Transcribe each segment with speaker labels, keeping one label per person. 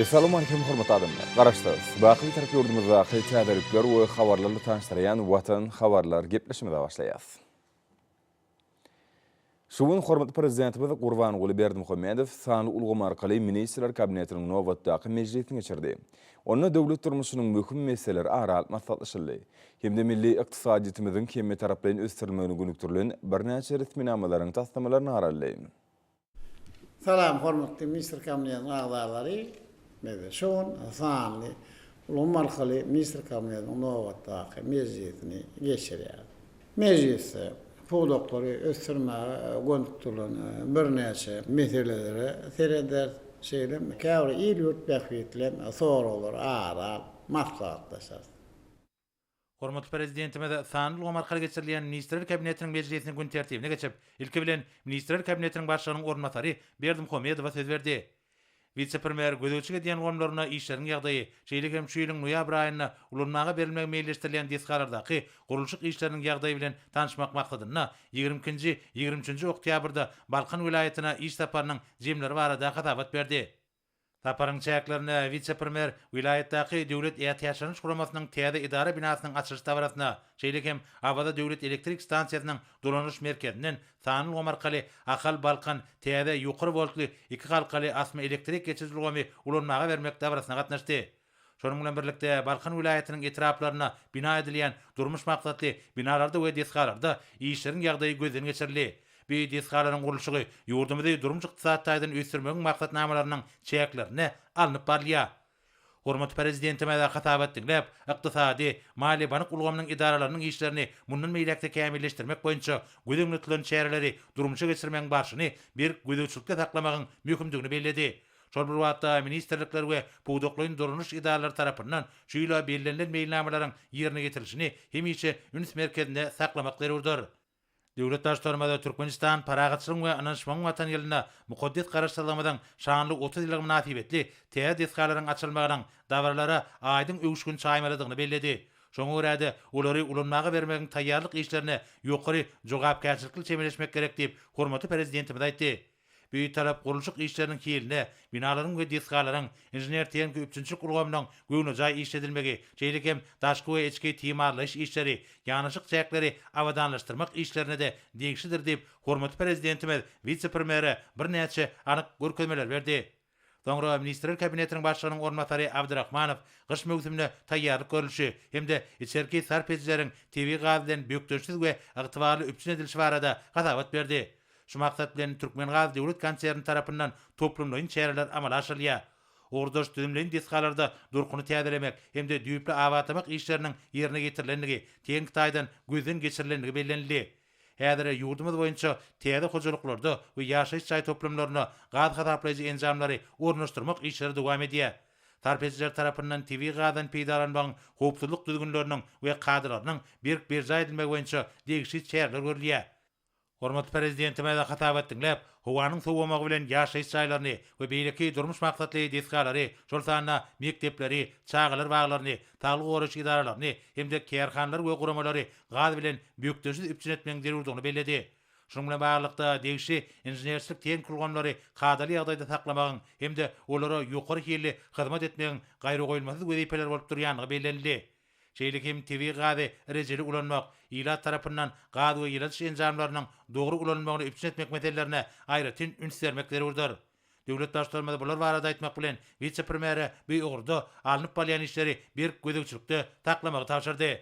Speaker 1: Assalamu alaikum hormatly adamlar. Garaşdyrys. Baqy tarap ýurdumyzda häýtäderlikler we habarlarly tanışdyran Watan Habarlary gepleşmede başlaýar. Şuwun hormatly Prezidentimiz Gurbangulы Berdymухамедов sanly ulgamy arkaly Ministrler Kabinetiniň nowatdaky mejlisini geçirdi. Onda döwlet durmuşynyň möhüm meseleleri aralyp maslahatlaşyldy. Hemde milli ykdysadyýetimiziň kemme taraplaryn ösdirilmegini günükdirilen birnäçe resminamalaryň tasdamalaryny araldy.
Speaker 2: Salam hormatly Ministr Kabinetiniň agzalary. Şoň sanly ulgamy arkaly Ministr Kabinetiniň nowatdaky mejlisini geçirýär. Mejlis bu doktory ösdirmäge gönükdirilen birnäçe meseleleri sereder şeýlem käwre ýylyt bähwetlen soralar ara maslahatlaşar.
Speaker 3: Hormatly Prezidentimiz sanly ulgamy arkaly geçirilýän Ministrler Kabinetiniň mejlisiniň gün tertibine geçip, ilki bilen Ministrler Kabinetiniň başlygynyň ornatary Berdymuhamedowa söz berdi. Vice-premier gödöwçige diýen gomlaryna işleriň ýagdaýy, şeýlegem şu ýylyň noýabr aýyna ulanmaga berilmegi meýilleşdirilýän desgalardaky gurulşyk işleriniň ýagdaýy bilen tanışmak maksadyna 20-nji 23-nji oktýabrda Balkan vilayatyna iş saparynyň jemleri barada hatabat berdi. Saparyň çäklerine vice-premier vilayatdaky döwlet ýatyşanyş guramasynyň täze idara binasynyň açyş tawarasyna, şeýlegem awada döwlet elektrik stansiýasynyň dolanyş merkezinden sanly ulgamy arkaly Akal Balkan täze ýokary voltly 2 halkaly asma elektrik geçirjilgemi ulanmaga bermek tawarasyna gatnaşdy. Şonuň bilen birlikde Balkan vilayatynyň etraplaryna bina edilýän durmuş maksatly binalarda we desgalarda işleriň ýagdaýy gözden geçirildi. Bir desgalaryň gurulşygy ýurdumyzdy durmuş ykdysadyň ösdirmegi maksatnamalarynyň çäklerine alınıp barlýar. Hormatly Prezidentime de hatabat dinläp, ykdysady, mali banyk ulgamynyň idaralarynyň işlerini mundan meýlekde kämilleşdirmek boýunça gödüňletilen çäreleri durmuşa geçirmegiň barşyny bir gödöwçilikde saklamagyň möhümdigini bellädi. Şol bir wagtda ministrlikler we puwdoklyň durmuş idaralary tarapyndan şu ýyla bellenlen meýilnamalaryň ýerine getirilişini hemişe üns merkezinde saklamak zerurdur. Döwlet başlarmada Turkmenistan paragatçylyk we ananşmaň watan ýylyna mukaddes garaşdyrylmadan şanly 30 ýyllyk münasibetli täze desgalaryň açylmagynyň dawarlara aýdyň öwüşgün çaýmaladygyny belledi. Şoňa görä olary ulanmaga bermegiň taýýarlyk işlerine ýokary jogapkärçilikli çemeleşmek gerek diýip hormatly Prezidentimiz aýtdy. Bir tarap gurulşyk işleriniň kiline, binalaryň we desgalaryň inžener-tehnik üçinçilik ulgamynyň göwnüjay işledilmegi, şeýlekem daşky we içki timarlaş işleri, ýanyşyk çäkleri awadanlaşdyrmak işlerine de degişidir diýip hormatly Prezidentimiz vice-premiere birnäçe anyk görkezmeler berdi. Soňra Ministrler Kabinetiniň başlygynyň ornatary Abdurrahmanow gyş mewsimine taýýarlyk görülüşi hemde içerki sarpejleriň TV gazydan bökdürsiz we ygtybarly üpçün edilişi barada hatabat berdi. Şu maksat bilen Türkmen Gaz Döwlet Kanseriniň tarapyndan toplumlaryň çäreler amal aşyrýar. Ordaş düzümleýän desgalarda durkuny täzelemek hemde düýpli awatlamak işleriniň ýerine getirilenligi, teň Itaýdan gözden geçirilenligi bellenildi. Häzir ýurdumyz boýunça täze hojalyklarda we ýaşaýyş çaý toplumlaryna gaz hataplaýjy enjamlary ornaşdyrmak işleri dowam edýär. Tarpejler tarapyndan TV gazdan peýdalanmagyň howpsuzlyk düzgünleriniň we kadrlarynyň berja edilmegi boýunça degişli çäreler görülýär. Hormatly Prezidentime de hatabat dinläp, howanyň sowamagy bilen ýaşaýyş çaýlaryny we beýleki durmuş maksatly desgalary, şol sanyna mektepleri, çağalar baglaryny, taglyk goraş idaralaryny hemde kärhanlar we guramalary gaz bilen bökdürsiz üpçün etmegiň zerurdygyny belledi. Şonuň bilen baglykda degişli inženerçilik tehnik ulgamlary kadaly ýagdaýda saklamagyň hemde olara ýokary hili hyzmat etmegiň gaýry goýulmasy wezipeler bolup durýanyny bellenildi. Şeýlekem TV gazy rejeli ulanmak, ýylat tarapyndan gaz we ýylat enjamlarynyň dogry ulanmagyny üpçün etmek meselelerine aýratyn üns bermek zerurdur. Döwlet başlarmada bular barada aýtmak bilen vice-premiere bir ugurda alınıp balyan işleri bir gödöwçilikde taklamagy tapşyrdy.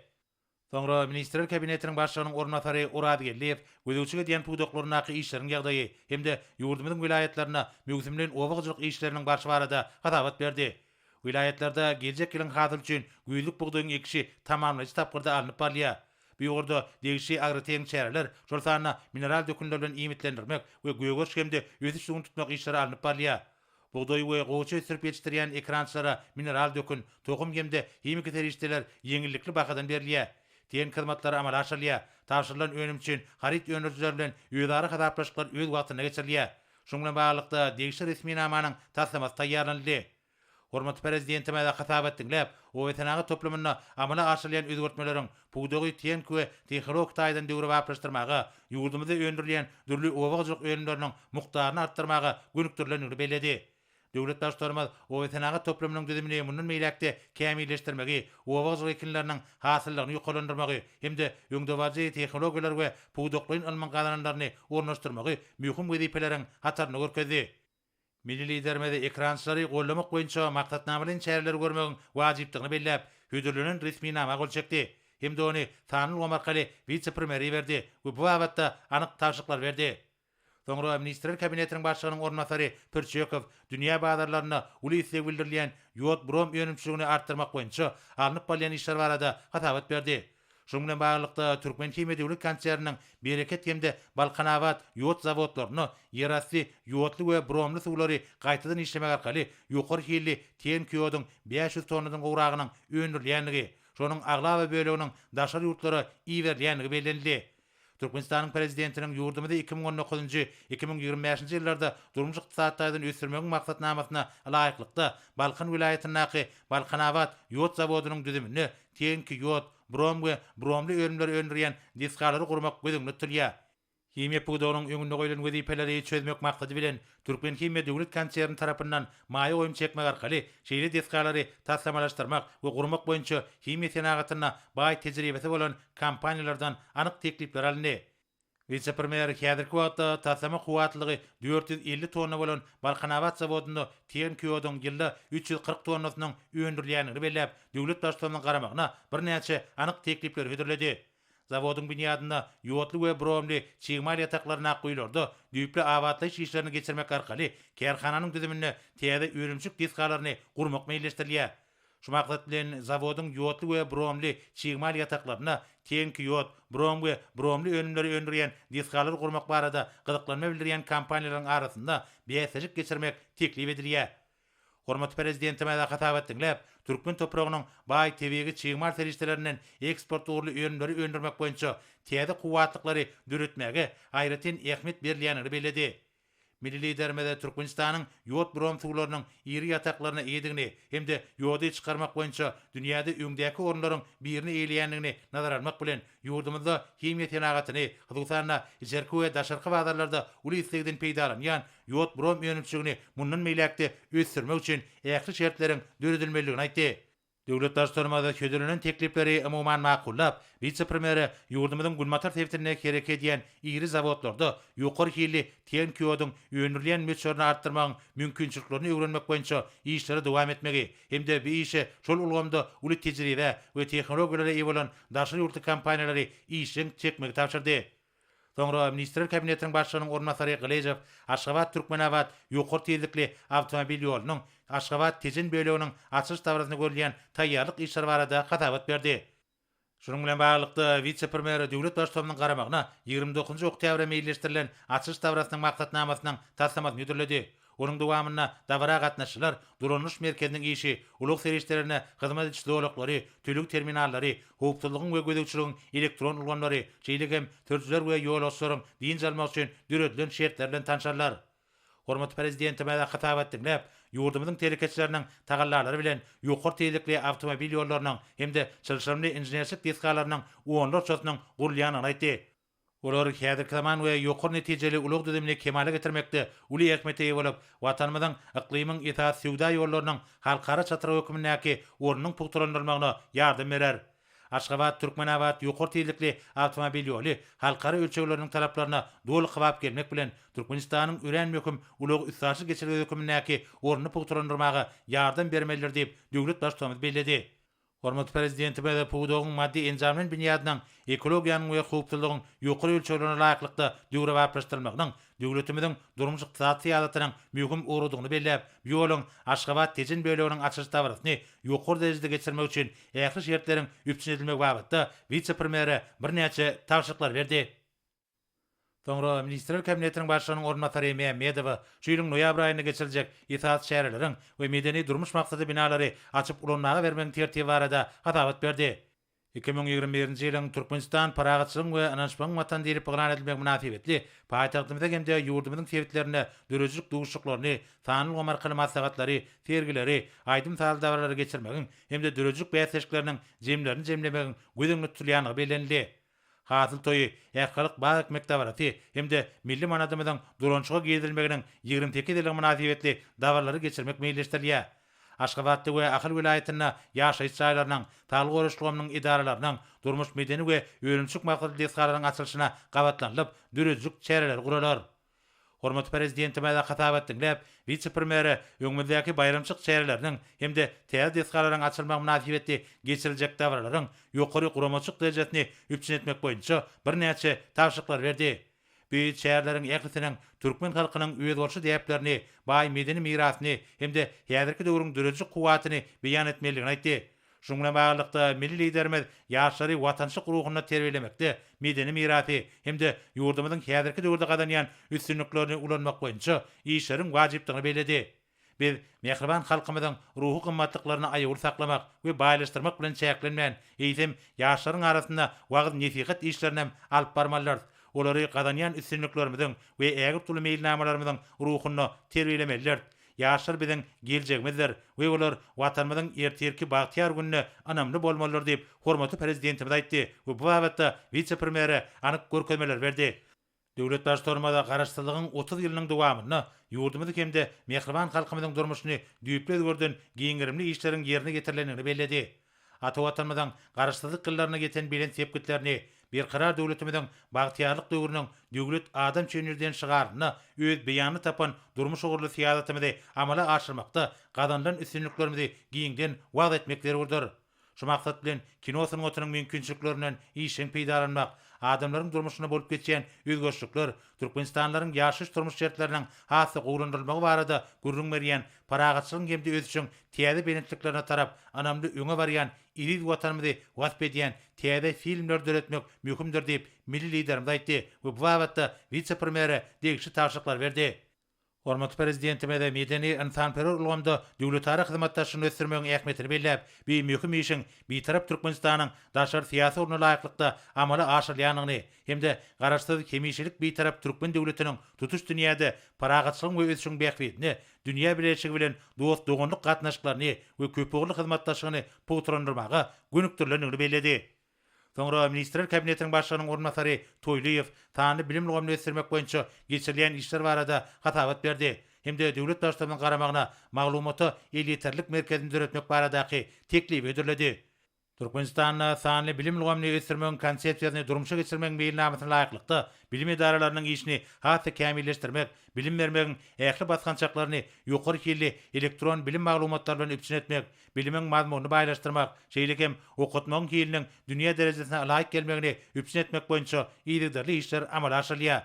Speaker 3: Soňra Ministrler Kabinetiniň başlygynyň ornatary Uradgelliýew gödöwçige diýen puwdoklarynaky işleriň ýagdaýy hemde ýurdumyzyň vilayatlaryna möhümlen owagçylyk işleriniň barşy barada hatabat berdi. Vilayatlarda gelecek ýylyň hasyl üçin güýlük bugdaýyň ekşi tamamlaýjy tapgyrda alınıp barlýar. Bu ýurda degişli agroteknik çäreler, şol sanyna mineral dökünler bilen imitlendirmek we göýgöş hemde öz işini tutmak işleri alınıp barlýar. Bugdaý we gowy ösdürip ýetişdirýän ekrançlara mineral dökün, tokum hemde hemiki terişdeler ýeňillikli bakadan berilýär. Teň hyzmatlary amal aşyrylýar. Tapşyrylan önüm üçin harit ýönericiler bilen ýödary hataplaşyklar öz wagtyna geçirilýär. Şoň bilen baglykda degişli resminamanyň taslamasy taýýarlandy. Hormatly Prezidentime de hatabat dinläp, o etanagy toplumyna amala aşyrylýan özgertmeleriň puwdogy teň we tehnologik taýdan döwre waplaşdyrmagy, ýurdumyzda öndürilýän dürli owagçylyk öýünleriniň mukdaryny artdyrmagy günükdirilendigini belledi. Döwlet başlarymyz oýtanaga toplamynyň düzümini mundan meýlekde kämilleşdirmegi, owagzyk ekinleriniň hasyllaryny ýokalandyrmagy hemde öňdewaji tehnologiýalar we puwduklyň alman galanlaryny ornaşdyrmagy mühim wezipeleriň hataryny görkezdi. Milli lidermede ekrançylary gollamak boýunça maksatnamalyň çäreleri görmegiň wajypdygyny belläp, hüdürlüğünün resmi nama gol çekdi. Hem de onu Sanıl Omarkaly vice-primeri verdi ve bu avatda anık tavşıklar verdi. Soňra Ministrler Kabinetiniň başlygynyň ornmasary Pürçekov dünýä bazarlaryna uly isleg bildirilýän ýod brom ýönümçiligini artdyrmak boýunça alınıp bolýan işler barada hatabat berdi. Şoň bilen baglykda Türkmen Hime Döwlet Kançleriniň bereket hemde Balkanawat ýod zawodlaryny ýerasty ýodly we bromly suwlary gaýtadan işlemek arkaly ýokary hilli ten kiyodyň 500 tonnadan gowragynyň öndürilýänligi, şonuň agla we böleginiň daşar ýurtlary iýerlenligi bellenildi. Turkmenistanyň prezidentiniň ýurdumyda 2019-2025-nji ýyllarda durmuş ykdysadyny ösürmegiň maksatnamasyna laýyklykda Balkan vilayatynyň Balkanawat ýod zawodynyň düzümini tenki ýod, brom we bromly ölümleri öndürýän diskalary gurmak gözüňde tutulýar. Hime puwdugynyň öňünde goýulan wezipeleri çözmek maksady bilen Türkmen Hime Döwlet Kançlerini tarapyndan maýa goýum çekmek arkaly şeýle diskalary taslamalaşdyrmak we gurmak boýunça hime senagatyna baý tejribesi bolan kampaniýalardan anyk teklipler alındy. Vice-premier häzirki wagtda taslama kuwatlygy 450 tonna bolan Balkanawat zawodyny ten kiyodyň ýylda 340 tonnasynyň öndürilýänini belläp, döwlet başlygynyň garamagyna birnäçe anyk teklipler hödürledi. Zawodyň binýadyna ýodly we bromly çygmal ýataklaryna goýulurdy. Düýpli awatlaýyş işlerini geçirmek arkaly kärhananyň düzümini täze öýrümçük diskalaryny gurmak meýilleşdirilýär. Şu maksat bilen zawodyň ýodly we bromly çygmal ýataklaryna tenki ýod, brom we bromly önümleri öndürýän diskalary gurmak barada gyzyklanma bildirýän kampaniýalaryň arasynda beýsejik geçirmek teklip edilýär. Hormatly Prezidentim da hatabat dinläp, Türkmen topragynyň baý tebigi çygmal serişdelerinden eksport uğurlu önümleri öndürmek boýunça täze kuwatlykları dürütmäge aýratyn ähmiýet berilýänini bellädi. Milli lidermede Turkmenistanyň ýod brom suwlarynyň iri ýataklaryna eýdigini hemde ýody çykarmak boýunça dünýäde öňdäki orunlaryň birini eýleýänligini nazar almak bilen ýurdumyzda hime senagatyny hyzgysana jerki we daşarky bazarlarda uly islegden peýdalanýan ýod brom ýönümçiligini mundan meýlekde ösürmek üçin ähli şertleriň döredilmeligini aýtdy. Döwlet başlarymyza ködürlenen teklipleri umuman makullap, vice-primeri ýurdumyzyň gulmatar tewtirine kerek edýän iri zawodlarda ýokary hilli ten kiyodyň öndürilýän möçlerini artdyrmagyň mümkinçiliklerini öwrenmek boýunça işleri dowam etmegi hemde bu işe şol ulgamda uly tejribe we tehnologiýalara eýe bolan daşary ýurtly kampaniýalary işin çekmegi tapşyrdy. Soňra Ministrler Kabinetiniň başlygynyň ornmasary Glejew Ashgabat Türkmenawat ýokary tezlikli awtomobil ýolunyň Ashgabat tejin böleginiň açyş dawrasyny görülýän taýýarlyk işleri barada hatabat berdi. Şonuň bilen baglykda vice-premier döwlet başlygynyň garamagyna 29 oktýabra meýilleşdirilen açyş dawrasynyň maksatnamasynyň taslamasyny ýüdürledi. Onuň dowamyna dawra gatnaşylar duruluş merkeziniň işi, ulug serişlerine hyzmat etýän zoologlary, tülük terminallary, howpsuzlygyň we gözegçiligiň elektron ulgamlary, şeýlegem törtüler we ýolbaşçylaryň diň jalmak üçin düredilen şertler bilen tanşarlar. Hormatly Prezidentim da hatabat dinläp, ýurdumyzyň tehlikeçileriniň tagallalary bilen ýokary tezlikli awtomobil ýollarynyň hemde çylşyrymly inženerçilik diskalarynyň onlar çysynyň gurulýanyny aýtdy. Olar häzirki zaman we ýokary netijeli ulug düzümni kemale getirmekde uly ähmiýete eýe bolup, watanymyzyň iklimiň itaat süwda ýollarynyň halkara çatyra hökümindäki ornunyň pugtlandyrylmagyna ýardam berer. Ashgabat Türkmenawat ýokary tezlikli awtomobil ýoly halkara ölçekleriniň talaplaryna doly gybap gelmek bilen Türkmenistanyň ören möhüm ulug üssatçy geçirge hökümindäki ornuny pugtlandyrmagy ýardam bermelidir diýip döwlet başlygy bellädi. Hormatly Prezidentim da puwdugyň maddi enjamynyň binýadynyň ekologiýanyň we howpsuzlygyň ýokary ölçeklerine laýyklykda döwre baplaşdyrmagynyň döwletimiziň durmuş ykdysady ýalytynyň möhüm urudygyny belläp, ýoluň Ashgabat tejin böleginiň açyş dawrasyny ýokary derejede geçirmek üçin ähli şertleriň üpçün edilmegi babatda vice-primeri birnäçe tawşyklar berdi. Soňra Ministrler Kabinetiniň başlygynyň ornmasary Medewa şu ýylyň noýabr aýyna geçirijek itaat şäherleriň we medeni durmuş maksady binalary açyp ulanmaga bermegiň tertibi barada hatabat berdi. 2021-nji ýylyň Turkmenistan paragatçylygyň we ananşmagyň watan diýip gılan edilmek münasibetli paýtagtymyzda hemde ýurdumyzyň tewitlerine dörejlik duguşlyklaryny, Sanıl Omarkaly maslahatlary, tergileri, aýdym sal davralary geçirmegiň hemde dörejlik beýsejlikleriniň jemlerini jemlemegiň gözüňde tutulýanyny bellenildi. Hatıl toyu ýakalyk baýak mektebarati hemde milli manadymyň durançyga gezilmeginiň 22 ýylyk münasibetli dawarlary geçirmek meýilleşdirilýär. Ашхабаде we Ahal vilayatyna ýaşaýyş jaýlarynyň, talyk görüşlüğümniň idaralarynyň durmuş medeni we öňümçük maksatly desgararynyň açylyşyna gabatlanyp, dürüjlük çäreler guralar. Hormat prezidentime de hatap etdiňler, vice-premieri öňümüzdäki bayramçyk çäreleriniň hemde täze desgararynyň açylmak münasibetli geçiriljek dawarlaryň ýokary guramaçyk derejesini üpçün etmek boýunça bir näçe tawşyklar berdi. Bu çäherleriň ýaklysynyň türkmen halkynyň öýe bolşy diýiplerini, baý medeni mirasyny hemde häzirki döwrüň dürüjlük kuwatyny beýan etmeligini aýtdy. Şuňa baglykda milli liderimiz ýaşary watançylyk ruhuny terbiýelemekde, medeni mirasy hemde ýurdumyzyň häzirki döwürde gadanýan üstünliklerini ulanmak boýunça işleriň wajypdygyny beledi. Biz mehriban halkymyzyň ruhy gymmatlyklaryny aýagyr saklamak we baýlaşdyrmak bilen çäklenmän, eýsem ýaşlaryň arasynda wagt nesihat işlerini alyp barmalar. Olary gadanýan üstünliklerimiziň we ägir tuly meýilnamalarymyzyň ruhuny terbiýelemeliler. Ýaşlar biziň geljegimizdir we olar watanymyzyň erterki bagtyar gününe anamly bolmalylar diýip hormatly prezidentimiz aýtdy we bu wagtda vice-premieri anyk görkezmeler berdi. Döwlet başlarmada garaşsyzlygyň 30 ýylynyň dowamyny ýurdumyzy hemde mehriban halkymyzyň durmuşyny düýpli görden giňirimli işleriň ýerine getirilenini bellädi. Ata watanymyzyň garaşsyzlyk gyllaryna geten bilen sepgitlerini bir karar döwletimiziň bagtyarlyk döwrüniň döwlet adam çöňürden şygaryny öz beýany tapan durmuş ogurly siýasatymyzy amala aşyrmakda gadanlan üstünliklerimizi giňden wagt etmekleri urdur. Şu maksat bilen kinosynyň otunyň mümkinçiliklerinden işin peýdalanmak, adamlaryň durmuşyna bolup geçýän özgörçlükler, Türkmenistanlaryň ýaşaş turmuş şertleriniň hasy gowrandyrylmagy barada gurrun berýän paragatçylygyň hemde öz üçin täze benetliklerine tarap anamly öňe barýan iri watanymyzy wasp edýän täze filmler döretmek möhümdir diýip milli liderimiz aýtdy we bu wagtda vice-premieri degişli tawşyklar berdi. Hormatly prezidentime de medeni insanperwer ulgamda döwletary hyzmatdaşyny ösdürmegiň ähmiýetini belläp, bu möhüm işiň bitarap Türkmenistanyň daşar siýasy urna laýyklykda amala aşyrylýanyny hemde garaşsyz kemişilik bitarap Türkmen döwletiniň tutuş dünýäde paragatçylyk we öz üçin bähwetini, dünýä bileşigi bilen dost dogonluk gatnaşyklaryny we köpügli hyzmatdaşygyny putrandyrmagy gönükdirlenigini belledi. Soňra Ministrler Kabinetiniň başlygynyň ornmasary Toýluýew tany bilim ulgamyny ösdürmek boýunça geçirilýän işler barada hatabat berdi. Hemde döwlet başlygynyň garamagyna maglumaty elýeterlik merkezini döretmek baradaky teklip edildi. Türkmenistanyň sanly bilim ulgamyny ösdürmegiň konsepsiýasyny durmuşa geçirmegiň beýnamasyna laýyklykda bilim idaralarynyň işini hasy kämilleşdirmek, bilim bermegiň ähli basgançaklaryny ýokary hilli elektron bilim maglumatlary bilen üpçün etmek, bilimiň mazmunyny baýlaşdyrmak, şeýlekem okutmagyň hiliniň dünýä derejesine laýyk gelmegini üpçün etmek boýunça ýygydarly işler amala aşyrylýar.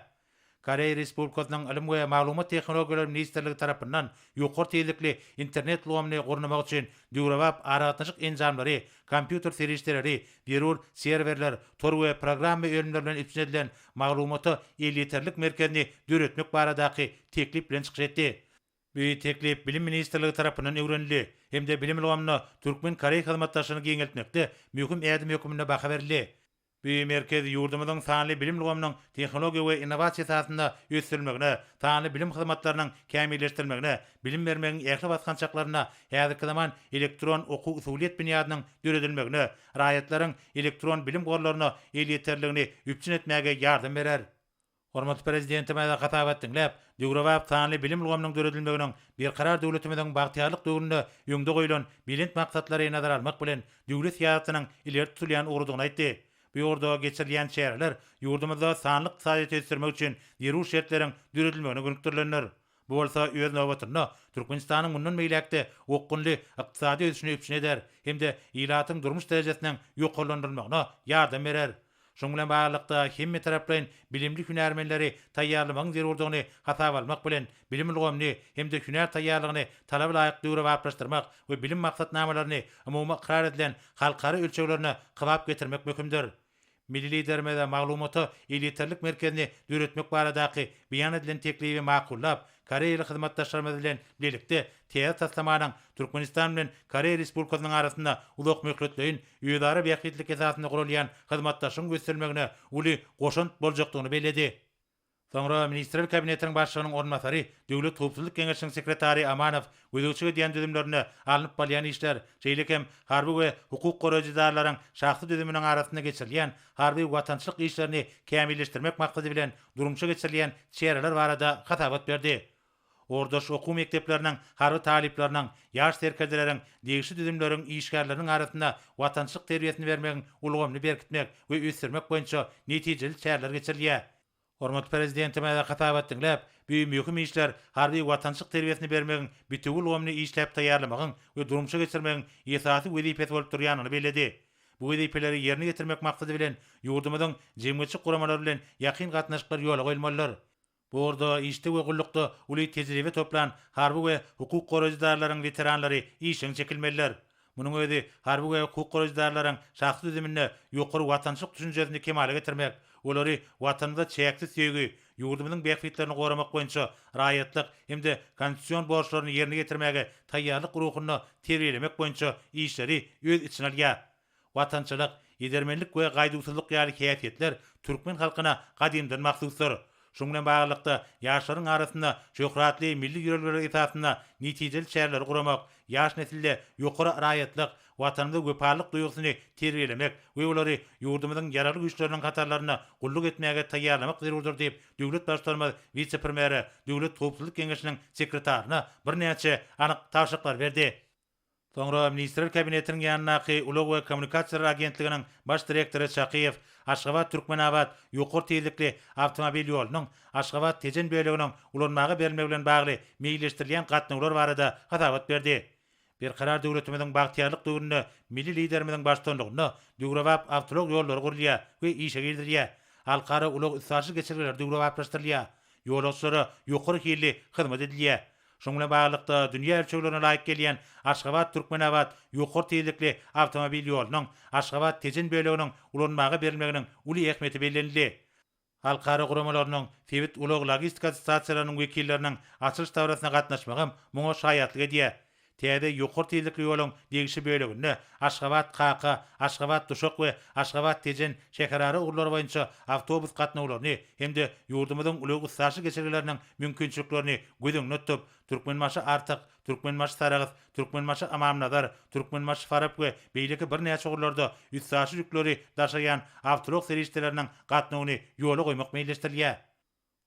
Speaker 3: Koreýa Respublikasynyň Ilim we Maglumat Tehnologiýalary Ministrligi tarapyndan ýokary tezlikli internet ulgamyny gurnamak üçin döwrewap aratnaşyk enjamlary, kompýuter serişleri, birur serwerler, tor we programma öýünleri bilen üpçün edilen maglumaty elýeterlik merkezini döretmek baradaky teklip bilen çykyş etdi. Bu teklip Bilim Ministrligi tarapyndan öwrenildi. Hemde bilim ulgamyny Türkmen Koreýa hyzmatdaşyny giňeltmekde möhüm ädim hökümine baha berildi. Bu merkez ýurdumyzyň sanly bilim ulgamynyň tehnologiýa we innovasiýa sahasynda ösdürilmegine, sanly bilim hyzmatlarynyň kämilleşdirilmegine, bilim bermegiň ähli basgançaklaryna häzirki zaman elektron oku usuliýet binýadynyň döredilmegine, raýatlaryň elektron bilim gorlaryna elýeterligini üpçün etmäge ýardam berer. Hormatly prezidentime de hatap etdiňler, döwrewap sanly bilim ulgamynyň döredilmeginiň bir karar döwletimiziň bagtyarlyk döwründe ýöňde goýulan bilent maksatlary nazara almak bilen döwlet siýasatynyň ileri tutulýan urdugyny aýtdy. Bu ýurda geçirilýän çäreler ýurdumyzda sanlyk saýat ösdürmek üçin ýerüş şertleriň döredilmegine gönükdirlenler. Bu bolsa öz nowbatyny Türkmenistanyň mundan meýlekde okgunly ykdysady ösüşine üpçün eder, hemde ýylatyň durmuş derejesiniň ýokarlandyrylmagyna ýardam berer. Şoň bilen baglykda hemme taraplaryň bilimli hünärmenleri taýýarlamagyň zerurdygyny hasap almak bilen bilim ulgamyny hemde hünär taýýarlygyny talaba laýyk döwrewaplaşdyrmak we bilim maksatnamalaryny umumy ikrar edilen halkara ölçeklerine kybap getirmek möhümdir. Milli liderimiz de maglumaty elýeterlik merkezini döretmek baradaky beýan edilen teklibi makullap, Koreýaly hyzmatdaşlarymyz bilen birlikde täze taslamanyň Türkmenistan bilen Koreýa Respublikasynyň arasynda ulak möhletleýin ýödary bähwetlik esasynda gurulýan hyzmatdaşyň gösterilmegine uly goşant boljakdygyny bellädi. Sonra Ministrler Kabinetinin başçynyň ornmasary, Döwlet Gowpsuzlyk Geňeşiniň sekretary Amanow gözüçige diýen düzümlerini alınıp balyan işler, şeýlekem harby we hukuk goraýjylaryň şahsy düzüminiň arasynda geçirilýän harby watançylyk işlerini kämilleşdirmek maksady bilen durumça geçirilýän çäreler barada hatabat berdi. Ordaş okuw mekdepleriniň harby talipleriniň, ýaş serkerdeleriň, degişli düzümleriň işgärleriniň arasynda watançylyk terbiýesini bermegiň ulgamly berkitmek we ösürmek boýunça netijeli çäreler geçirilýär. Hormat Prezidentime hatabat dinläp, büyük mühim işler harby watançylyk terbiýesini bermegiň bütügül ulgamly işläp taýýarlamagyň we durumça geçirmegiň esasy wezipesi bolup durýanyny bellädi. Bu wezipeleri ýerine getirmek maksady bilen ýurdumyzyň jemgyýetçi guramalary bilen ýakyn gatnaşyklar ýola goýulmalylar. Bu orada işte we gullukda uly tejribe toplan harby we hukuk goraýjylaryň veteranlary işiň çekilmeliler. Munyň özi harby we hukuk goraýjylaryň şahsy düzümine ýokary watançylyk düşünjesini kemale getirmek, olary watanda çäksiz söýgü, ýurdumyzyň berkitlerini goramak boýunça raýatlyk hemde konstitusiýon borçlaryny ýerine getirmäge taýýarlyk ruhuny terbiýelemek boýunça işleri öz içine alýar. Watançylyk, ýedermenlik we gaýdusuzlyk ýaly häsiýetler türkmen halkyna gadymdan mahsusdyr. Şoň bilen baglykda ýaşlaryň arasynda şöhratly milli ýörelger esasynda netijeli çäreler guramak, ýaş nesilde ýokary raýatlyk, watanda wepalyk duýgusyny terbiýelemek we olary ýurdumyzyň ýararly güýçleriniň katarlaryna gulluk etmäge taýýarlamak zerurdur diýip döwlet başçylarymyz vice-premieri, Döwlet Gowpsuzlyk Geňeşiniň sekretaryna birnäçe anyk taşyklar berdi. Soňra Ministrler Kabinetiniň ýanynaky Ulug we Kommunikasiýalar Agentliginiň baş direktory Çakyýew, Ашхабад Туркменабад ýokary tezlikli awtomobil ýolunyň Ашхабад Tejen böleginiň ulanmagy berilmegi bilen bagly meýilleşdirilýän gatnawlar barada hatabat berdi. Bir karar döwletimiziň bagtyarlyk döwründe milli liderimiziň başçylygyna döwrewap awtolog ýollary gurulýar we işe girdirilýär. Alkara ulug üssaşy geçirgiler döwrewaplaşdyrylýar. Ýolçulary ýokary hilli hyzmat edilýär. Şoň bilen baglykda dünýä ölçeglerine laýyk gelýän Ашхабад Туркменабад ýokary tezlikli awtomobil ýolunyň Ашхабад Tejen böleginiň ulanmagy berilmeginiň uly ähmiýeti bellenildi. Halkara guramalarynyň Fewit ulug logistika stasiýalarynyň wekilleriniň açylyş dawrasyna gatnaşmagym muňa şaýatlyk edýär. Täze ýokary tezlikli ýoluň degişi böleginde Ашхабад Kaka, Ашхабад Duşak we Ашхабад Tejen şäherleri urlary boýunça awtobus gatnawlaryny hemde ýurdumyzyň ulug üssaşy geçirgileriniň mümkinçiliklerini göz tutup Türkmenmaşy Artyk, Türkmenmaşy Saragys, Türkmenmaşy Amamnazar, Türkmenmaşy Farap we beýleki birnäçe urlarda üssaşy ýükleri daşaýan awtolog serişdeleriniň gatnawyny ýola goýmak meýilleşdirilýär.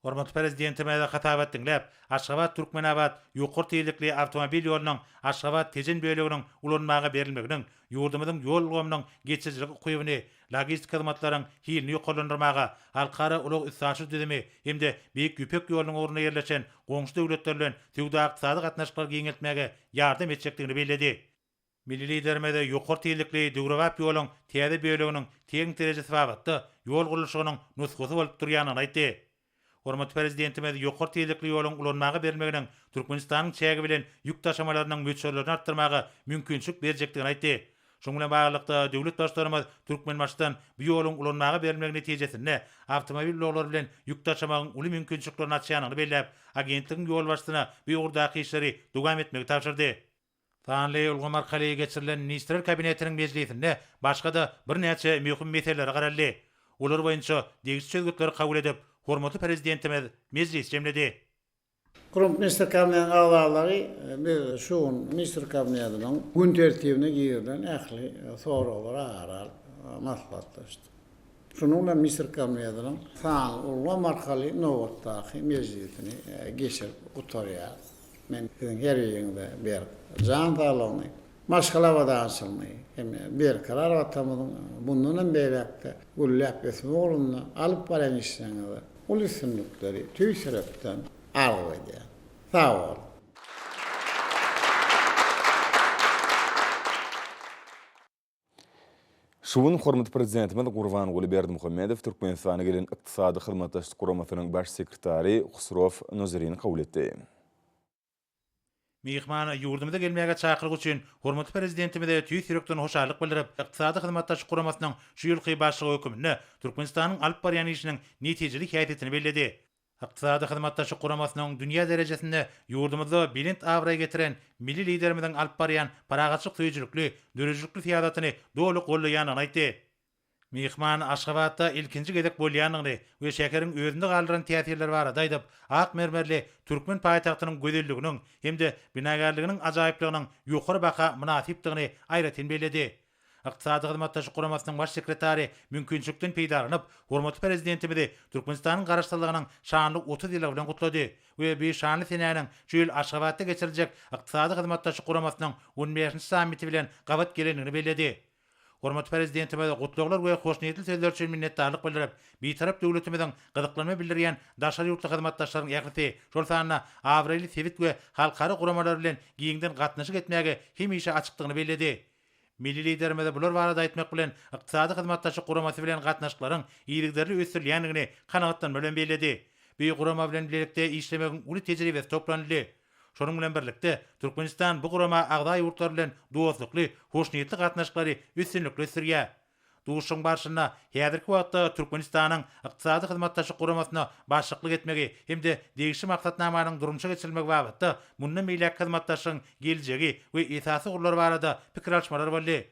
Speaker 3: Hormat Prezidentime hatabat dinläp, Ашхабад Туркменабад ýokary tezlikli awtomobil ýolunyň Ашхабад Tejen böleginiň ulanmagy berilmeginiň ýurdumyzyň ýol gowamynyň geçijiligi kuýubyny, logistika hyzmatlaryň hilini ýokarlandyrmaga, halkara ulug üssaşy düzemi hemde beýik ýüpek ýolunyň oruny ýerleşen goňşy döwletler bilen tüwda ykdysady gatnaşyklar giňeltmäge ýardam etjekdigini bellädi. Milli liderimiz ýokary tezlikli döwrewap ýoluň täze böleginiň teň derejesi bagatda ýol gurulşygynyň nusgasy bolup durýanyny aýtdy. Hormat Prezidentimiz ýokary tezlikli ýoluň ulanmagy bermeginiň Turkmenistanyň çägi bilen ýük taşamalarynyň möçürlerini artdyrmagy mümkinçilik berjekdigini aýtdy. Şoň bilen baglykda döwlet başçylarymyz Turkmenmaşdan bu ýoluň ulanmagy berilmegi netijesinde awtomobil ýollary bilen ýük taşamagyň uly mümkinçiliklerini açýanyny belläp, agentligiň ýol başçysyna bu ýurdaky işleri dowam etmegi tapşyrdy. Sanly ulgam arkaly geçirilen Ministrler Kabinetiniň mejlisinde başga-da birnäçe mühim meseleler garaldy. Olar boýunça degişli çözgütleri kabul edip Hormatly Prezidentimiz mejlis jemledi.
Speaker 2: Minister Kabinetiniň agzalary biz şu Minister Kabinetiniň gün tertibine girden ähli soralar aral maslahatlaşdy. Şonuň bilen Minister Kabinetiniň sanly ulgam arkaly nowatdaky mejlisini geçirip oturýar. Men her ýerinde bir jan dalagyny maşgalawada açylmy. Bir karar atamyň bundan beýlekde gullap esme bolunna alyp baran işleňe uly sünnükleri tüýsirepden alýar. Sağ ol.
Speaker 1: Şuun hormatly Prezidentimiz Gurbangully Berdymухамедов Türkmenistana gelen ykdysady hyzmatdaşlyk guramasynyň baş sekretary Husravom Nozirini kabul etdi.
Speaker 3: Mehman ýurdumyza gelmäge çakyryk üçin hormatly Prezidentimize tüýsürekden hoşarlyk bildirip, ykdysady hyzmatdaşlyk guramasynyň şu ýylky başlygy hökümine Türkmenistanyň alyp barýan işiniň netijeli häsiýetini bellädi. Ykdysady hyzmatdaşlyk guramasynyň dünýä derejesinde ýurdumyzda bilint awra getiren milli liderimiziň alyp barýan paragaçlyk söýüjlükli, dürüjlükli fiýadatyny doly gollaýanyny aýtdy. Mihman Ашхабадта ilkinci gedek bolýanyny we şekerin özünde galdyran täsirler bar aýdyp, ak mermerli Türkmen paýtagtynyň gözelliginiň hemde binagarlygynyň ajaýyplygynyň ýokary baka münasipdigini aýratyn beledi. Iqtisadi hyzmatdaşy guramasynyň baş sekretari mümkinçilikden peýdaranyp, hormatly prezidentimizi Türkmenistanyň garaşdyrlygynyň şanly 30 ýyly bilen gutlady we bir şanly senäniň şu ýyl Ашхабадda geçiriljek iqtisadi hyzmatdaşy guramasynyň 15-nji sammiti bilen gabat gelenini beledi. Hormatly prezidentimiz gutluglar we hoşnýetli sözler üçin minnetdarlyk bildirip, bir tarap döwletimiziň gyzyklanma bildirýän daşary ýurtly hyzmatdaşlaryň ýakyty, şol sanyna awrely sevit we halkara guramalar bilen giňden gatnaşyk etmäge hemişe açykdygyny beledi. Milli liderimiz bular barada aýtmak bilen iqtisadi hyzmatdaşy guramasy bilen gatnaşyklaryň ýygyderli ösdürilýändigini kanagatdan bilen beledi. Bir gurama bilen birlikde işlemegiň uly tejribesi toplandy. Şonuň bilen birlikde Türkmenistan bu gurama agda ýurtlar bilen dostlukly, hoşnýetli gatnaşyklary üstünlikle sürýär. Duşuň barşyna häzirki wagtda Türkmenistanyň iqtisadi hyzmatdaşy guramasyna başçylyk etmegi hemde degişi maksatnamanyň durmuşa geçirilmegi babatda mundan meýlek hyzmatdaşyň geljegi we esasy gurulary barada pikir alşmalar boldy.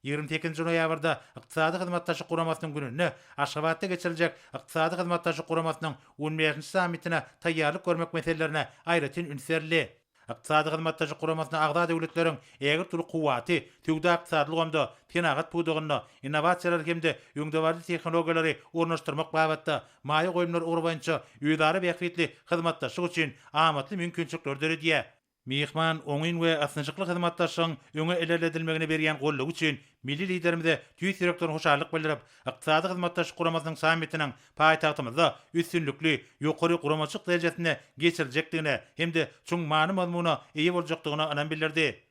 Speaker 3: 28 noýabrda iqtisadi hyzmatdaşy guramasynyň gününe Ашхабадda geçiriljek iqtisadi hyzmatdaşy guramasynyň 15-nji sammitine taýýarlyk görmek meselelerine aýratyn ünserli. Iqtisadi hyzmatdaşy guramasyna agda döwletleriň ägir türlü kuwaty, tüwde iqtisadlyk onda tenagat pudugyny, innovasiýalar hemde ýöňdewarly tehnologiýalary ornaşdyrmak babatda maýy goýumlar urbança ýödary bähwetli hyzmatdaşlyk üçin amatly mümkinçilikler döredýär. Mihman oňyn we asynçykly hyzmatdaşyň öňe eleledilmegine berýän gollugy üçin milli liderimize tüýs ýürekden hoşallyk bildirip, iqtisadi hyzmatdaşy guramasynyň sammitiniň paýtagtymyzda üstünlikli, ýokary guramaçyk derejesine geçiriljekdigine hemde çuň many mazmuny eýe boljakdygyna anan bildirdi.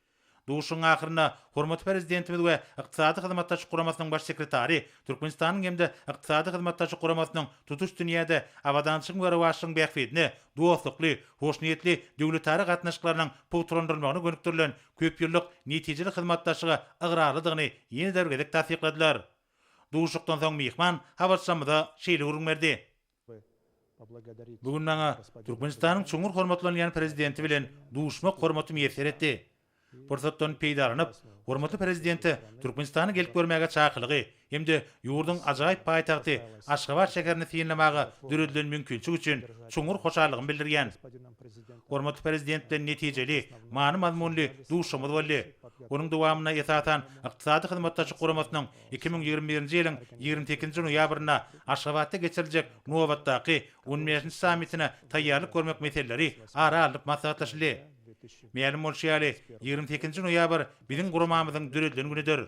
Speaker 3: Duşuň ahyryna hormatly prezidentimiz we iqtisadi hyzmatdaşy guramasynyň baş sekretari Türkmenistanyň hemde iqtisadi hyzmatdaşy guramasynyň tutuş dünýäde awadançylyk we rewaçyň bähwetini, dostlukly, hoşnýetli döwletary gatnaşyklarynyň putrandyrylmagyny gönükdirilen köp ýyllyk netijeli hyzmatdaşyga ygyrarlydygyny ýene dergedek tasdiqladiler. Duşukdan soň mihman habarçamyda şeýle urunmerdi. Bugun maňa Türkmenistanyň çoňur hormatlanýan prezidenti bilen duşmak hormatym ýetir etdi. Bursatdan peýdaranyp, hormatly prezidenti Türkmenistany gelip görmäge çakylygy hemde ýurduň ajaýyp paýtagty Ашхабад şekerini synlamagy düredilen mümkinçilik üçin çoňur hoşallygyny bildirýän. Hormatly prezidentden netijeli, many mazmunly duşumyz boldy. Onuň dowamyna esatan iqtisadi hyzmatdaşy guramasynyň 2021-nji ýylyň 28-nji noýabryna Ашхабадda geçiriljek nowatdaky 15-nji sammitine taýýarlyk görmek meseleleri aralyk maslahatlaşyldy. Meýelim bolşýaly 28-nji noýabr biziň guramamyzyň düredilen günidir.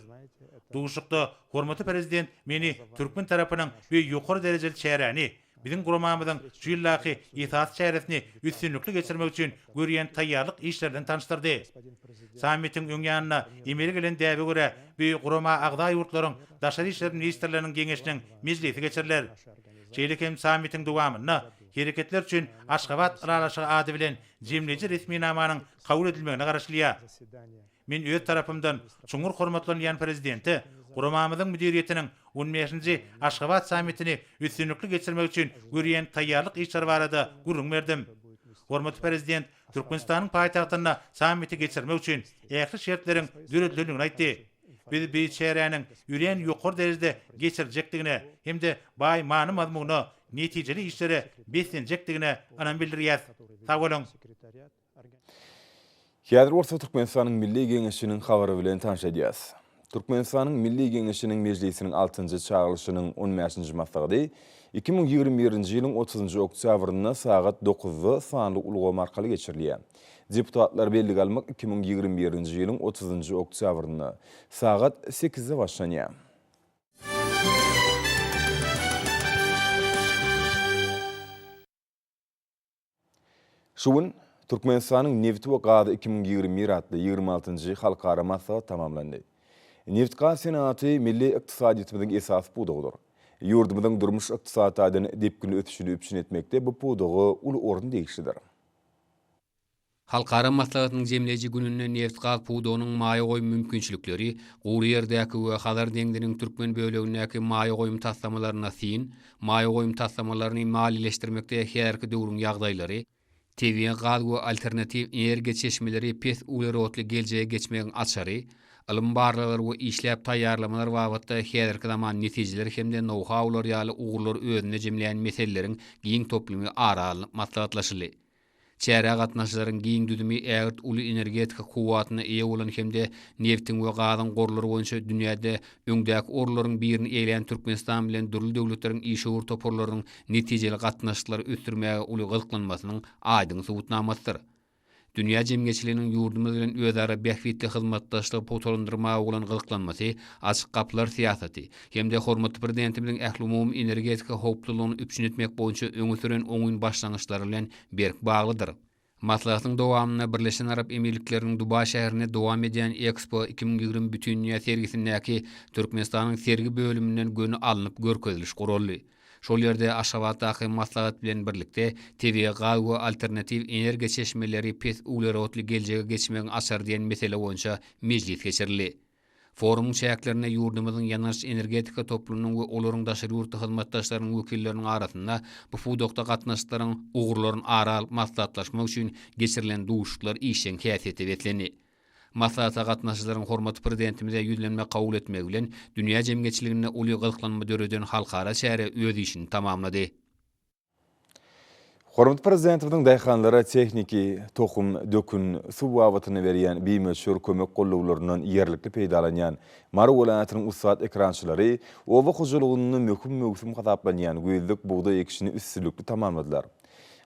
Speaker 3: Duşukda hormatly prezident meni Türkmen tarapynyň bir ýokary derejeli çäräni, biziň guramamyzyň şu ýyllaky esas çäresini üstünlikli geçirmek üçin görýän taýýarlyk işlerden tanıştyrdy. Sammitiň öňýanyna emeli gelen däbe görä bir gurama agda ýurtlaryň daşary işler ministrleriniň geňeşiniň mejlisi geçiriler. Şeýlekem sammitiň dowamyna hereketler üçin Ашхабад ýaraşygy ady bilen jemleji resmi namanyň kabul edilmegine garaşlýar. Men öz tarapymdan çoňur hormatlanýan prezidenti, guramamyzyň müdiriýetiniň 15-nji Ашхабад sammitini üstünlikli geçirmek üçin görýän taýýarlyk işler barada gurrun berdim. Hormatly prezident Türkmenistanyň paýtagtyna sammiti geçirmek üçin ähli şertleriň düredilendigini aýtdy. Biz bir çäräniň ýürän ýokary derejede geçiriljekdigine hemde baý many mazmuny netijeli işlere beslenjekdigine anan bildirýär. Sag bolun.
Speaker 1: Häzir Orta Türkmenistanyň Milli Geňeşiniň habary bilen tanışadýas. Türkmenistanyň Milli Geňeşiniň mejlisiniň 6-njy çağrylşynyň 15-nji maslahaty 2021-nji ýylyň 30-njy oktýabryna sagat 9-da sanly ulgama arkaly geçirilýär. Deputatlar belli almak 2021-nji ýylyň 30-njy oktýabryna sagat 8-de başlanýar. Şuň Türkmenistanyň neft we gazy 2021 adly 26-njy halkara maslahat tamamlandy. Neft gaz senaty milli ykdysadyýetimiziň esas pudugydyr. Ýurdumyzyň durmuş ykdysadyny depkini ötüşini üpşin etmekde bu pudugy uly orun degişlidir.
Speaker 4: Halkara maslahatynyň jemleji gününe neft gaz pudugynyň maýy goýum mümkinçilikleri, Gury ýerdäki we Hazar deňdiniň türkmen bölegindäki maýy goýum taslamalaryna syn, maýy goýum taslamalaryny malileşdirmekde härki döwrüň ýagdaýlary, tebiň gaz we alternativ energiýa çeşmeleri pes uly rotly geljege geçmegiň açary, Ilm barlalar we işläp taýýarlamalar wagtda häzirki zaman netijeler hemde know-howlar ýaly ugurlar özüne jemleýän meselelerin giň toplumy aralyp maslahatlaşyly. Çäre gatnaşylaryň giň düdümi ägirt uly energetika kuwatyna eýe bolan hemde neftin we gazyň gorlary boýunça dünýäde öňdäki orlaryň birini eýleýän Türkmenistan bilen dürli döwletleriň işugur toporlarynyň netijeli gatnaşyklary ötürmäge uly gylklanmasynyň aýdyň subutnamasydyr. Dünya jemgyýetçiliginiň ýurdumyz bilen özara bähwitli hyzmatdaşlygy potolandyrmagy bolan gylklanmasy, açyk gaplar siýasaty hemde hormatly prezidentimiň ähli umum energetika howplulygyny üpçün etmek boýunça öňe süren oňun başlangyçlary bilen berk baglydyr. Maslahatyň dowamyna Birleşen Arap Emirlikleriniň Dubai şäherine dowam edýän Expo 2020 bütün dünýä sergisindäki Türkmenistanyň sergi bölümünden göni alınıp görkeziliş guruldy. Şol ýerde Ашхабаде maslahat bilen birlikde TV gawy alternativ energiýa çeşmeleri pes ulerotly geljege geçmegiň asar diýen mesele boýunça mejlis geçirildi. Forum şäherlerine ýurdumyzyň ýanaş energetika toplumynyň we olaryň daşary ýurtda hyzmatdaşlarynyň wekilleriniň arasynda bu fudokda gatnaşyklaryň ugurlaryň aralyp maslahatlaşmak üçin geçirilen duşuklar işen häsiýeti betlenýär. Maslahata gatnaşyklaryň hormatly prezidentimize ýüzlenme kabul etmegi bilen dünýä jemgyýetçiligine uly gylklanma döredýän halkara şäher öz işini tamamlady.
Speaker 1: Hormatly prezidentimiň daýhanlara tekniki, tokum, dökün, suw watyny berýän bimeşhur kömek gollawlarynyň ýerlikli peýdalanýan Mara welaýatynyň ustad ekrançylary O.Hojaniyazowyny möhüm mögsüm gataplanýan göýdük buğday ekişini üstünlükli tamamladylar.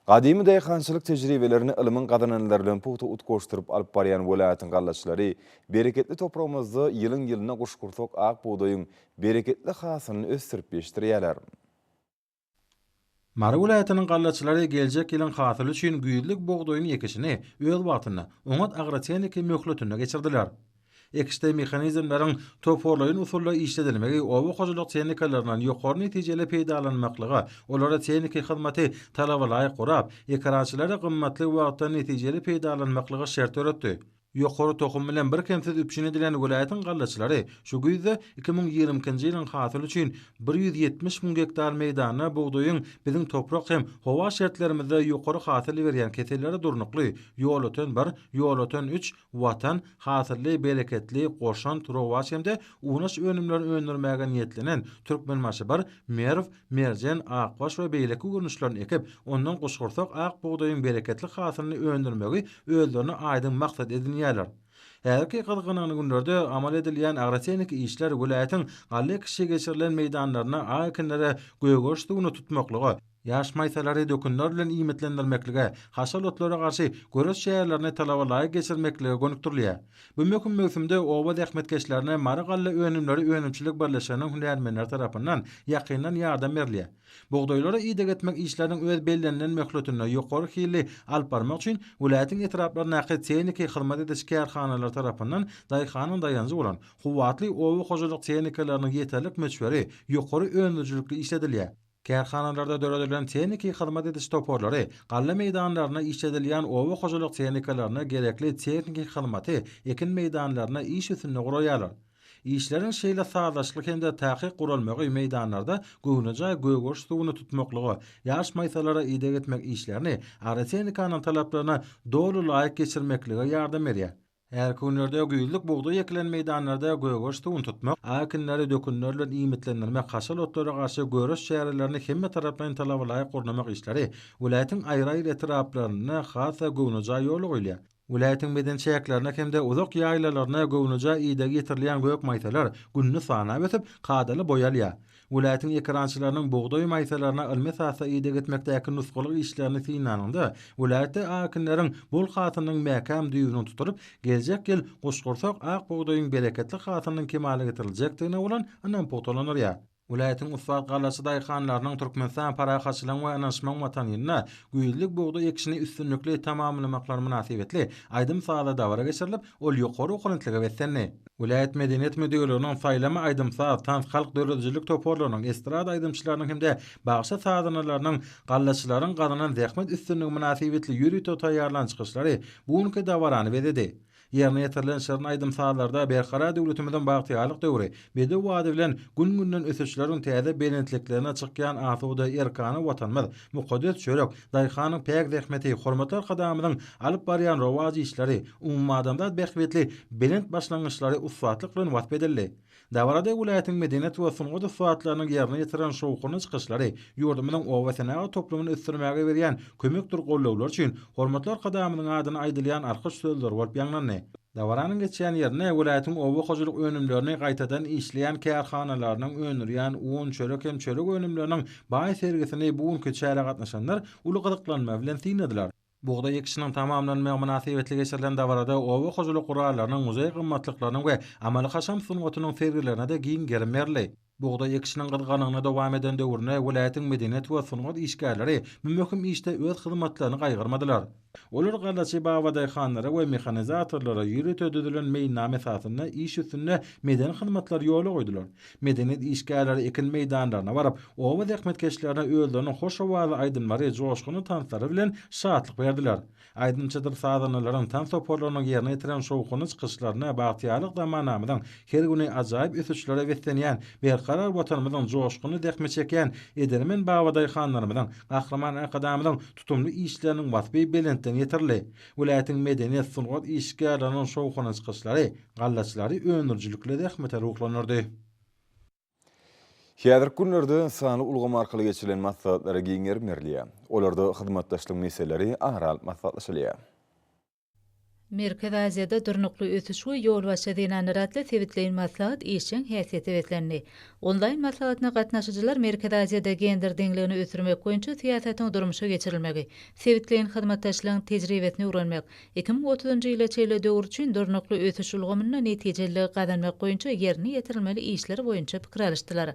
Speaker 1: Gadymy daýhançylyk tejribelerini ilmiň gazananlary bilen puta utgoşduryp alyp barýan welaýatyň gallaçylary bereketli topragymyzdy ýylyň-ýylyna goşgursak ak buğdaýyň bereketli hasylyny ösdürip beşdirýärler.
Speaker 5: Mara welaýatynyň gallaçylary geljek ýylyň hasyly üçin güýdük buğdaýyň ekişini öz wagtyna oňat agroteniki möhletine geçirdiler. Ekişde mexanizmlaryň toporlaýyn usulla işledilmegi O.Hojaniyazow tehnikalarynyň ýokary netijeli peýdalanmaklygy, olara tehniki hyzmaty talaba laýyk gorap, ekrançylary gymmatly wagtda netijeli peýdalanmaklygy şert öretdi. Ýokary tokum bilen bir kemsiz üpçün edilen welaýatyň gallaçylary şu güýde 2020-nji ýylyň hasyly üçin 170.000 hektar meýdana buğdaýyň biziň toprak hem howa şertlerimizde ýokary hasyl berýän keselleri durnukly ýol öten 1, ýol öten 3 Watan Habarlary bereketli goşan trowaç hemde unaş önümleri öndürmäge niýetlenen türkmen maşy 1, merw, merjen, akbaş we beýleki görnüşlerini ekip ondan goşgursak ak buğdaýyň bereketli hasylyny öndürmegi özlerine aýdym maksat edin. Häzirki gylgynyň günlerde amal edilýän agroteniki işler welaýatyň galy kişi geçirilen meýdanlaryna aýkynlere göýgoşdygyny tutmaklygy, ýaş maýsalary dökünler bilen iýmitlendirmekligi, haşalotlary garşy göres şäherlerine talaba laýyk geçirmekligi gönükdirilýär. Bu möhüm mögsümde oba dähmetkeşlerine mara galla önümleri önümçilik birleşiginiň hünärmenler tarapyndan ýakyndan ýardam berilýär. Buğdaýlara ýygyk etmek işleriniň öz bellenlen möhletine ýokary hili alyp barmak üçin welaýatyň etraplaryna tehniki hyzmat ediş kärhanalar tarapyndan daýhanyň daýanjy bolan huwatly O.Hojaniyazow tehnikalarynyň ýeterlik möçberi ýokary öňdürjülükli işledilýär. Kärhanalarda döredilen tehniki hyzmat ediş toporlary galla meýdanlaryna işledilýän O.Hojaniyazow tehnikalaryna gerekli tehniki hyzmaty ekin meýdanlaryna iş üstünde guraýarlar. İşlerin şeýle sazlaşlyk hemde tähik gurulmagy meýdanlarda göwnüjä göýgoş suwuny tutmaklygy, ýaş maýsalara ýygyk etmek işlerini agrotenikanyň talaplaryna dolu laýyk geçirmekligi ýardam berýär. Her günlerde güýdük buğdaý ekilen meýdanlarda göýgoş suwuny tutmak, aýkynlary dökünler bilen iýmitlendirmek, haşalotlary garşy göres şäherlerini hemme tarapdan talaba laýyk gurnamak işleri welaýatyň aýry-aýry etraplaryna hasa göwnüjä ýol goýulýar. Welaýatyň beden şäherlerine hemde uzak ýaýlalaryna göwnüjä ýygyk getirilýän göýük maýsalar günni sanap ötüp gadaly boýalýar. Welaýatyň ekrançylarynyň buğdaý maýsalaryna ilmi sahsa ýygyk etmekdäki nusgalyk işlerini synanynda welaýatda aýkynlaryň bol hasynyň mäkam düýbüni tuturyp geljek ýyl goşgursak ak buğdaýyň bereketli hasynyň kemale getiriljekdigine bolan anan potolanýar. Welaýatyň ustad gallaçy daýhanlarynyň Türkmenistan parahaçylygyň we anaşmaň watanyna güýdük buğdaý ekişini üstünlükli tamamlamaklary münasibetli aýdym saada dawra geçirilip, ol ýokary okunutlyga betlendi. Welaýat medeniýet müdürlüğiniň saýlama aýdym saat tans halk döredijlik toporlarynyň estrada aýdymçylarynyň hemde bagşa saadanylarynyň gallaçylaryň gazanan zähmet üstünlügi münasibetli ýürüýte taýýarlan çykyşlary buňky dawarany berdi. Ýerine ýetirilen şerni aýdymsalarda berkara döwletimizden bagtyýarlyk döwri, bede wady bilen gün-günden ösüşleriň täze belentliklerine çykýan asuda erkany watanymyz, mukaddes çörek, daýhanyň pek zähmeti, hormatlar kadamynyň alyp barýan rowazy işleri, umum adamda behbetli belent başlangyçlary uswatlyk bilen wasp edildi. Dawarada welaýatyň medenet we sungat uswatlarynyň ýerine ýetiren şowkuny çykyşlary, ýurdumynyň owasana toplumyny ösdürmäge berýän kömekdir gollawlar üçin hormatlar kadamynyň adyny aýdylýan arkaç sözler bolup ýaňlandy. Dawaranyň geçýän ýerine welaýatyň owa-hojuluk önümlerini gaýtadan işleýän kärhanalarynyň önürýän un, çörek hem çörek önümleriniň baý sergisini bugun köçäre gatnaşanlar uly gyzyklanma bilen synadilar. Buğday ekişinin tamamlanmagy münasibetli geçirilen dawarada owa-hojuluk guralarynyň muzey gymmatlyklarynyň we amaly haşam sungatynyň sergilerine de giň germerli. Buğday ekişinin gydganyna dowam eden döwrüne welaýatyň medenet we sungat işgärleri möhüm işde öz hyzmatlaryny gaýgyrmadylar. Olar galaçy bagwadaýhanlara we mehanizatorlara ýürüt ödüdilen meýname esasyna iş üstünde meden hyzmatlar ýoly goýdular. Medenet işgärleri ekin meýdanlaryna baryp, owa zähmetkeşlerine özleriniň hoş owazy aýdymlary, joşguny tanslary bilen şatlyk berdiler. Aýdymçydyr saadanylaryň tan soporlarynyň ýerine ýetiren şowkuny çykyşlaryna bagtyýarlyk zamanamyzyň her güni ajaýyp ösüşlere wetlenýän berkarar watanymyzyň joşguny dähme çekýän edelmen bagwadaýhanlarymyzyň gahraman akadamyzyň tutumly işleriniň wasby belentden ýetirli. Welaýatyň medenet sungat işgärleriniň şowkuny çykyşlary, gallaçlary önürjülükle dähmete ruhlanyrdy.
Speaker 1: Häzirki günlerde sany ulgama arkaly geçirilen maslahatlara giň germerliýär. Olarda hyzmatdaşlyk meselleri aral maslahatlaşylýar.
Speaker 6: Merkez Aziýada durnukly ötüş we ýol başa dinanratly tebitleýin maslahat işçiň häsiýeti betlendi. Online maslahatyna gatnaşyjylar Merkez Aziýada gender deňligini ötürmek boýunça siýasatyň durmuşa geçirilmegi, tebitleýin hyzmatdaşlygyň tejribesini öwrenmek, 2030-njy ýyla çeýle döwür üçin durnukly ötüş ulgamyna netijeli gazanmak boýunça ýerine ýetirilmeli işler boýunça pikir alýşdylar.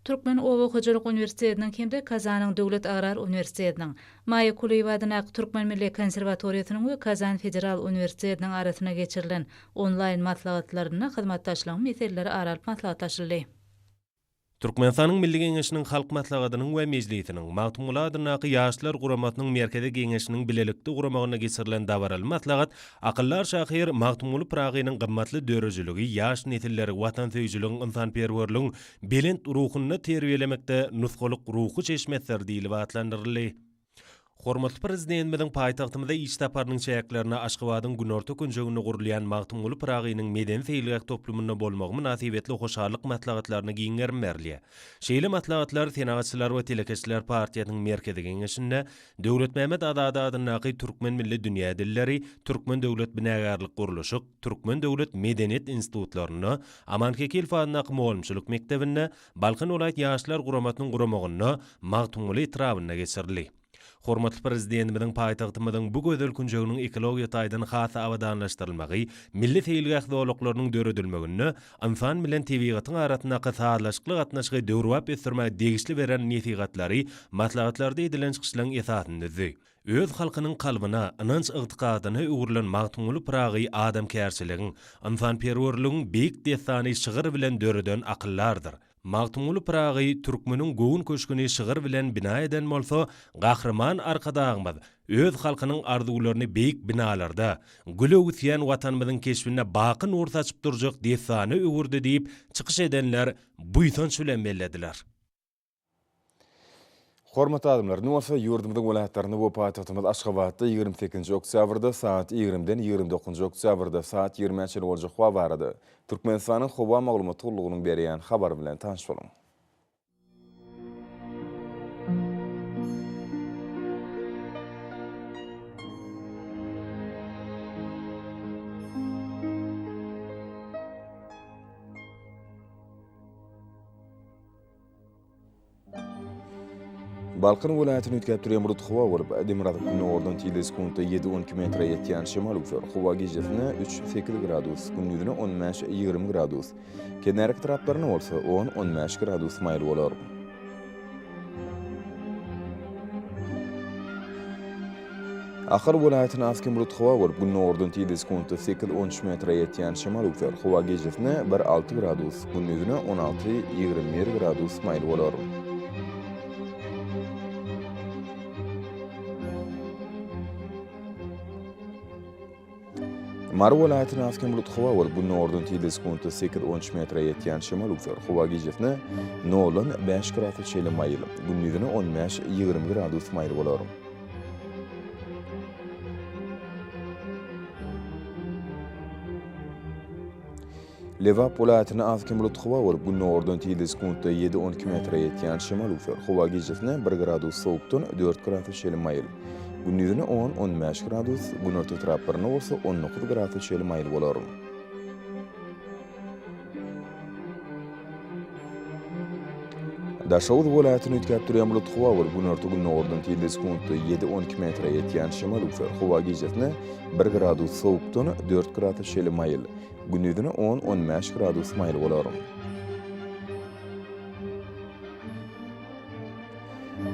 Speaker 6: Türkmen O.Hojaniyazow Üniversitetiniň hemde Kazanyň Döwlet Agrar Üniversitetiniň, Maýa Kuleýwadynak Türkmen Milli Konserwatoriýasynyň we Kazan Federal Üniversitetiniň arasyna geçirilen online maslahatlaryna hyzmatdaşlygyň meseleleri aralyp maslahatlaşyldy.
Speaker 7: Türkmenistanyň Milli Geňeşiniň halk maslahatynyň we mejlisiniň magtumuladynaky ýaşlar guramatynyň merkezi geňeşiniň bilelikli guramagyna geçirilen dawaral maslahat akyllar şahyr magtumuly pragynyň gymmatly dörejiligi ýaş nesilleri watan söýjülügiň insanperwerligiň belent ruhuny terbiýelemekde nusgalyk ruhu çeşmetler diýilip atlandyryldy. Hormatly Prezidentimiň paýtagtymyzda iş taparynyň çäklerini Ашхабадың günorta künjegini gurulýan magtumuly pragynyň meden feýilgäk toplumyna bolmagy münasibetli hoşarlyk maslahatlaryny giň germerliýär. Şeýle maslahatlar senagatçylar we telekeşler partiýasynyň merkezi geňeşinde Döwletmämet adyny Türkmen milli dünýä dilleri, Türkmen döwlet binagarlyk guruluşy, Türkmen döwlet medeniyet institutlaryny, Amankekil fanyny molumçylyk mektebine, Balkan welaýat ýaşlar guramatynyň guramagyny magtumuly ýetrawyna geçirildi. Hormatly Prezidentimiň paýtagtymyň bu gözel künjeginiň ekologiýa taýdan hasa awadanlaşdyrylmagy, milli feýilgäk dowlaklarynyň döredilmegini, insan bilen tebigatyň arasyna gysalaşykly gatnaşygy döwrüp ösdürmäge degişli beren nesihatlary, maslahatlarda edilen çykyşlaryň esasyndadyr. Öz halkynyň kalbyna, inanç ygtykadyna öwrülen magtumuly pragy adam kärçiligiň, insanperwerligiň beýik destany şygyr bilen döreden akyllardyr. Magtumuly pragy türkmeniň goýun köşküni şygyr bilen bina eden bolsa, gahryman arkadagymyz öz halkynyň arzularyny beýik binalarda, güle üsýän watanymyzyň keşbine baky nur saçyp durjak destany öwürdi diýip çykyş edenler buýsan bilen bellediler.
Speaker 1: Hormatly adamlar, näme ýurdumyzyň welaýatlaryny bu paýtagtymyz Ашхабадda 28 oktýabrda saat 20-den 29 oktýabrda saat 20-çe boljak hawa barady. Türkmenistanyň hawa maglumat gurulugynyň berýän habar bilen tanyş boluň. Balkan welaýatyny ötkäp durýan bulut hawa bolup, Demiratuň ordan teleskopda 7-10 km ýetýän şemal uçur. Hawa gejesine 3-8 gradus, gündüzine 15-20 gradus. Kenerik taraplaryna bolsa 10-15 gradus maýl bolar. Ahir welaýatyny askin bulut hawa bolup, gündüzine ordan teleskopda 8-13 metr ýetýän şemal uçur. Hawa gejesine 1-6 gradus, gündüzine 16-21 gradus maýl bolar. Mar welaýatyny asken bulut howa bolup bu nordun tili sekundy 8-13 metre ýetýän şemal uçar. Howa gijefne 0-5 gradus çeýle maýyl. Gündüzüne 15-20 gradus maýyl bolar. Levap welaýatyny asken bulut howa bolup bu nordun tili sekundy 7-12 metre ýetýän şemal uçar. Howa gijefne 1 gradus sowukdan 4 gradus çeýle maýyl. Gündüzüne 10-15 gradus, günorta taraplarına olsa 19 gradus çeýle maýyl bolar. Daşawuz welaýatyny ütkäp durýan bulut howa bolup günorta günnordun tili sekundy 7-12 metre ýetýän şemal uçar. Howa gijefne 1 gradus sowukdan 4 gradus çeýle maýyl. Gündüzüne 10-15 gradus maýyl bolar.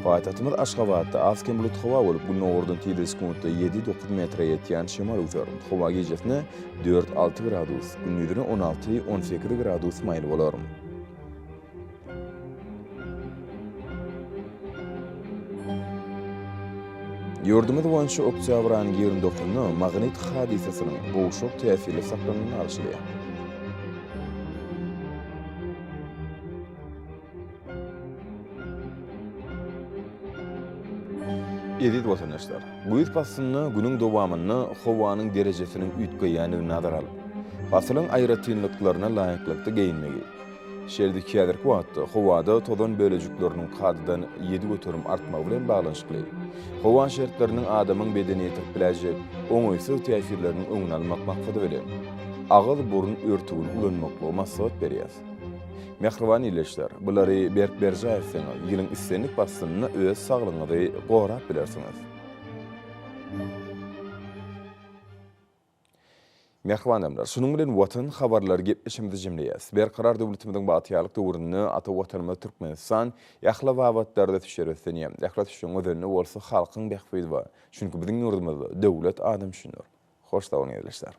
Speaker 1: Paýtagtymyz Ашхабадda asken bulut howa bolup bu nordun tili sekundy 7-9 metre ýetýän şemal uçar. Howa gijefne 4-6 gradus, gündüzüne 16-18 gradus maýyl bolar. Ýurdumyz boýunça oktýabr aýynyň 29-ny magnit hadisesiniň goşuk täsiri saklanyny alşylýar. Edit watandaşlar, bu ýurt basyny günüň dowamyny howanyň derejesiniň ütgeýäni nazar alyp, basylyň aýratynlyklaryna laýyklykda geýinmegi. Şeýleki ýaderki wagtda howada tozan bölejikleriniň kadydan 7 göterim artmagy bilen baglanşykly. Howa şertleriniň adamyň bedenine etipläjek oňoýsuz täsirleriniň öňüne almak maksady bilen agyl burun örtügini ulanmakly maksat berýär. Mehriban ileşler, bulary berk-berjaýsyň ýylyň islenlik basynyny öz saglygyňyzy gorap bilersiňiz. Mehriban adamlar, şunun bilen Watan Habarlary gepleşimizi jemleýäs. Berkarar döwletimiziň batýalyk döwründe ata watanymyz Türkmenistan ýahla wagtlarda tüşeretdiňem. Ýahla tüşüň özüne bolsa halkyň bähfidi bar. Çünki biziň ýurdumyzda döwlet adam düşünür. Hoş da ony ileşler.